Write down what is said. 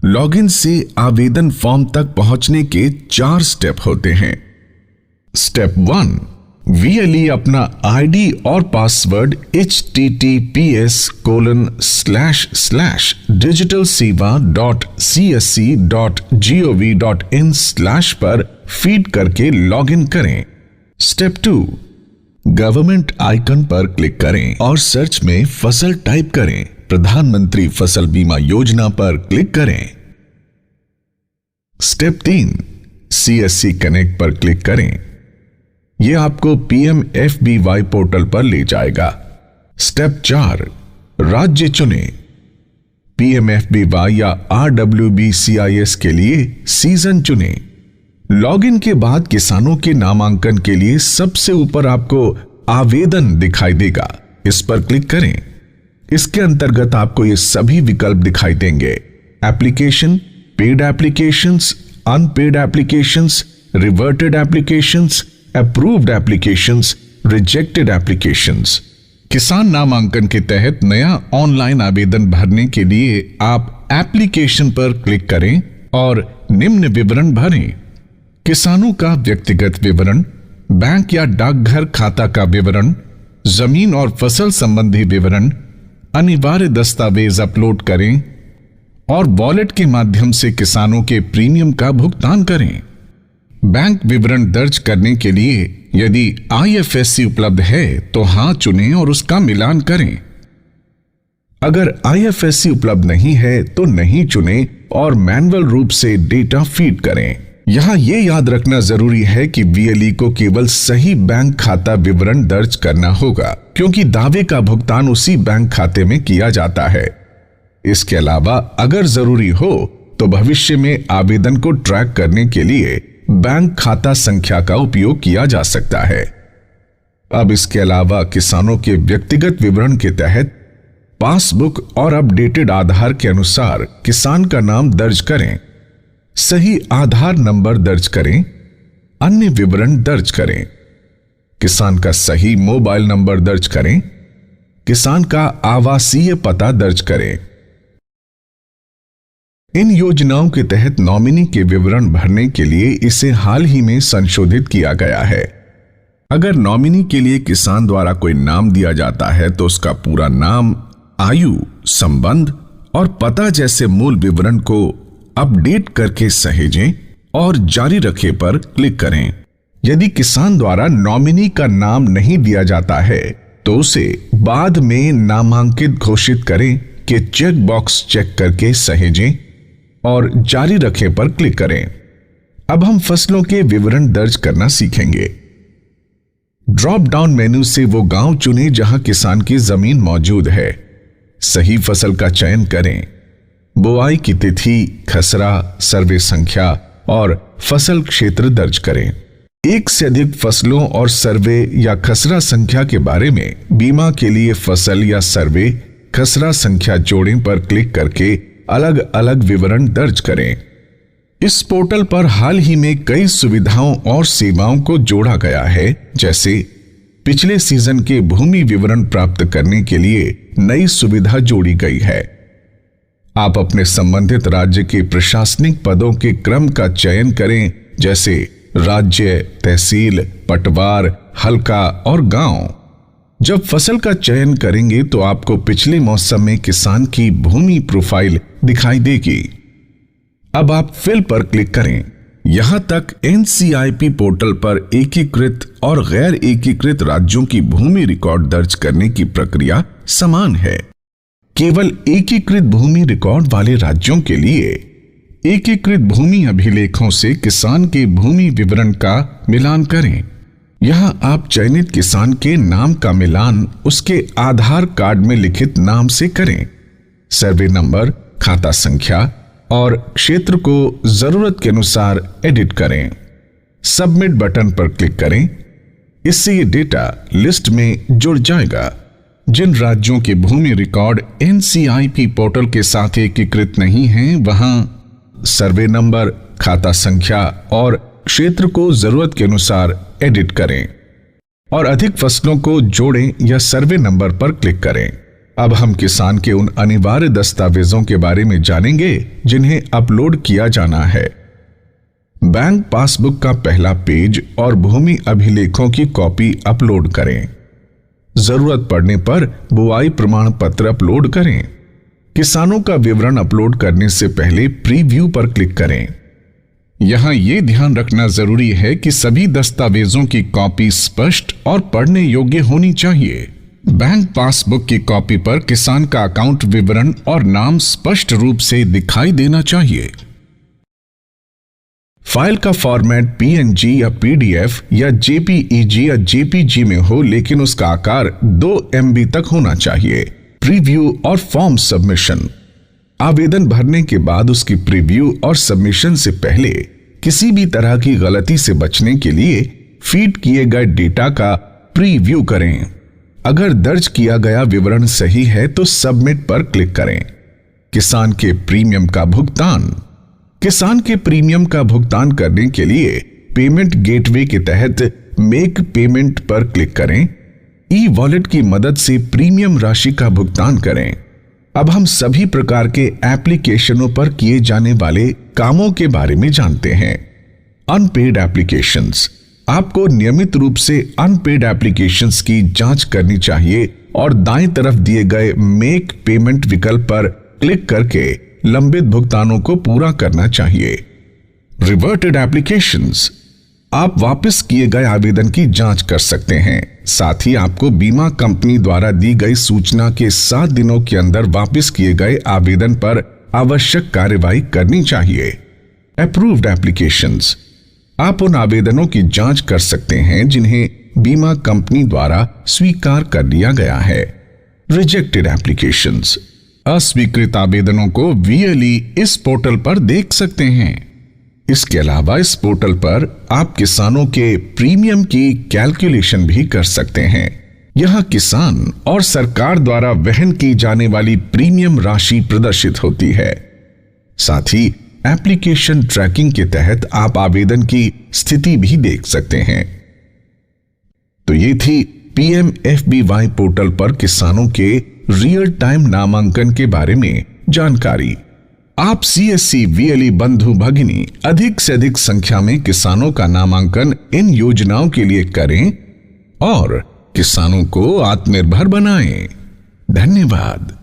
Login से आवेदन form तक पहुंचने के 4 स्टेप होते हैं। स्टेप 1, VLE अपना आईडी और पासवर्ड https://digitalseva.csc.gov.in/ पर फीड करके लॉगिन करें। स्टेप 2, गवर्नमेंट आइकन पर क्लिक करें और सर्च में फसल टाइप करें। प्रधानमंत्री फसल बीमा योजना पर क्लिक करें। स्टेप 3, CSC कनेक्ट पर क्लिक करें। यह आपको PMFBY पोर्टल पर ले जाएगा। स्टेप 4, राज्य चुनें। PMFBY या RWBCIS के लिए सीजन चुनें। लॉगिन के बाद किसानों के नामांकन के लिए सबसे ऊपर आपको आवेदन दिखाई देगा, इस पर क्लिक करें। इसके अंतर्गत आपको ये सभी विकल्प दिखाई देंगे: application, paid applications, unpaid applications, reverted applications, approved applications, rejected applications. किसान नामांकन के तहत नया ऑनलाइन आवेदन भरने के लिए आप एप्लीकेशन पर क्लिक करें और निम्न विवरण भरें: किसानों का व्यक्तिगत विवरण, बैंक या डाकघर खाता का विवरण, जमीन और फसल संबंधी विवरण, अनिवार्य दस्तावेज अपलोड करें और वॉलेट के माध्यम से किसानों के प्रीमियम का भुगतान करें। बैंक विवरण दर्ज करने के लिए यदि IFSC उपलब्ध है तो हां चुनें और उसका मिलान करें। अगर IFSC उपलब्ध नहीं है तो नहीं चुनें और मैनुअल रूप से डेटा फीड करें। यहां यह याद रखना जरूरी है कि VLE को केवल सही बैंक खाता विवरण दर्ज करना होगा, क्योंकि दावे का भुगतान उसी बैंक खाते में किया जाता है। इसके अलावा अगर जरूरी हो तो भविष्य में आवेदन को ट्रैक करने के लिए बैंक खाता संख्या का उपयोग किया जा सकता है। अब इसके अलावा किसानों के व्यक्तिगत विवरण के तहत पासबुक और अपडेटेड आधार के अनुसार किसान का नाम दर्ज करें, सही आधार नंबर दर्ज करें, अन्य विवरण दर्ज करें, किसान का सही मोबाइल नंबर दर्ज करें, किसान का आवासीय पता दर्ज करें। इन योजनाओं के तहत नॉमिनी के विवरण भरने के लिए इसे हाल ही में संशोधित किया गया है। अगर नॉमिनी के लिए किसान द्वारा कोई नाम दिया जाता है तो उसका पूरा नाम, आयु, संबंध और पता जैसे मूल विवरण को अपडेट करके सहेजें और जारी रखे पर क्लिक करें। यदि किसान द्वारा नॉमिनी का नाम नहीं दिया जाता है तो उसे बाद में नामांकित घोषित करें कि चेक बॉक्स चेक करके सहेजें और जारी रखे पर क्लिक करें। अब हम फसलों के विवरण दर्ज करना सीखेंगे। ड्रॉप डाउन मेन्यू से वो गांव चुनें जहां किसान की जमीन मौजूद है। सही फसल का चयन करें। बुआई की तिथि, खसरा, सर्वे संख्या और फसल क्षेत्र दर्ज करें। एक से अधिक फसलों और सर्वे या खसरा संख्या के बारे में बीमा के लिए फसल या सर्वे खसरा संख्या जोड़ें पर क्लिक करके अलग अलग विवरण दर्ज करें। इस पोर्टल पर हाल ही में कई सुविधाओं और सेवाओं को जोड़ा गया है, जैसे पिछले सीजन के भूमि विवरण प्राप्त करने के लिए नई सुविधा जोड़ी गई है। आप अपने संबंधित राज्य के प्रशासनिक पदों के क्रम का चयन करें, जैसे राज्य, तहसील, पटवार, हल्का और गांव। जब फसल का चयन करेंगे तो आपको पिछले मौसम में किसान की भूमि प्रोफाइल दिखाई देगी। अब आप फिल पर क्लिक करें। यहां तक NCIP पोर्टल पर एकीकृत और गैर एकीकृत राज्यों की भूमि रिकॉर्ड दर्ज करने की प्रक्रिया समान है। केवल एकीकृत भूमि रिकॉर्ड वाले राज्यों के लिए एकीकृत भूमि अभिलेखों से किसान के भूमि विवरण का मिलान करें। यहां आप चयनित किसान के नाम का मिलान उसके आधार कार्ड में लिखित नाम से करें। सर्वे नंबर, खाता संख्या और क्षेत्र को जरूरत के अनुसार एडिट करें। सबमिट बटन पर क्लिक करें। इससे ये डेटा लिस्ट में जुड़ जाएगा। जिन राज्यों के भूमि रिकॉर्ड NCIP पोर्टल के साथ एकीकृत नहीं हैं, वहां सर्वे नंबर, खाता संख्या और क्षेत्र को जरूरत के अनुसार एडिट करें और अधिक फसलों को जोड़ें या सर्वे नंबर पर क्लिक करें। अब हम किसान के उन अनिवार्य दस्तावेजों के बारे में जानेंगे जिन्हें अपलोड किया जाना है। बैंक पासबुक का पहला पेज और भूमि अभिलेखों की कॉपी अपलोड करें। जरूरत पड़ने पर बुआई प्रमाण पत्र अपलोड करें। किसानों का विवरण अपलोड करने से पहले प्रीव्यू पर क्लिक करें। यहां यह ध्यान रखना जरूरी है कि सभी दस्तावेजों की कॉपी स्पष्ट और पढ़ने योग्य होनी चाहिए। बैंक पासबुक की कॉपी पर किसान का अकाउंट विवरण और नाम स्पष्ट रूप से दिखाई देना चाहिए। फाइल का फॉर्मेट PNG या PDF या JPEG या JPG में हो, लेकिन उसका आकार 2 MB तक होना चाहिए। प्रीव्यू और फॉर्म सबमिशन। आवेदन भरने के बाद उसकी प्रीव्यू और सबमिशन से पहले किसी भी तरह की गलती से बचने के लिए फीड किए गए डेटा का प्रीव्यू करें। अगर दर्ज किया गया विवरण सही है तो सबमिट पर क्लिक करें। किसान के प्रीमियम का भुगतान। किसान के प्रीमियम का भुगतान करने के लिए पेमेंट गेटवे के तहत मेक पेमेंट पर क्लिक करें। ई वॉलेट की मदद से प्रीमियम राशि का भुगतान करें। अब हम सभी प्रकार के एप्लीकेशनों पर किए जाने वाले कामों के बारे में जानते हैं। Unpaid applications. आपको नियमित रूप से अनपेड एप्लीकेशंस की जांच करनी चाहिए और दाईं तरफ दिए गए मेक पेमेंट विकल्प पर क्लिक करके लंबित भुगतानों को पूरा करना चाहिए। Reverted applications. आप वापस किए गए आवेदन की जांच कर सकते हैं। साथ ही आपको बीमा कंपनी द्वारा दी गई सूचना के 7 दिनों के अंदर वापस किए गए आवेदन पर आवश्यक कार्रवाई करनी चाहिए। Approved applications. आप उन आवेदनों की जांच कर सकते हैं जिन्हें बीमा कंपनी द्वारा स्वीकार कर लिया गया है। Rejected applications. अस्वीकृत आवेदनों को VLE इस पोर्टल पर देख सकते हैं। इसके अलावा इस पोर्टल पर आप किसानों के प्रीमियम की कैलकुलेशन भी कर सकते हैं। यहां किसान और सरकार द्वारा वहन की जाने वाली प्रीमियम राशि प्रदर्शित होती है। साथ ही एप्लीकेशन ट्रैकिंग के तहत आप आवेदन की स्थिति भी देख सकते हैं। तो ये थी PMFBY पोर्टल पर किसानों के रियल टाइम नामांकन के बारे में जानकारी। आप CSC VLE बंधु भगिनी अधिक से अधिक संख्या में किसानों का नामांकन इन योजनाओं के लिए करें और किसानों को आत्मनिर्भर बनाएं। धन्यवाद।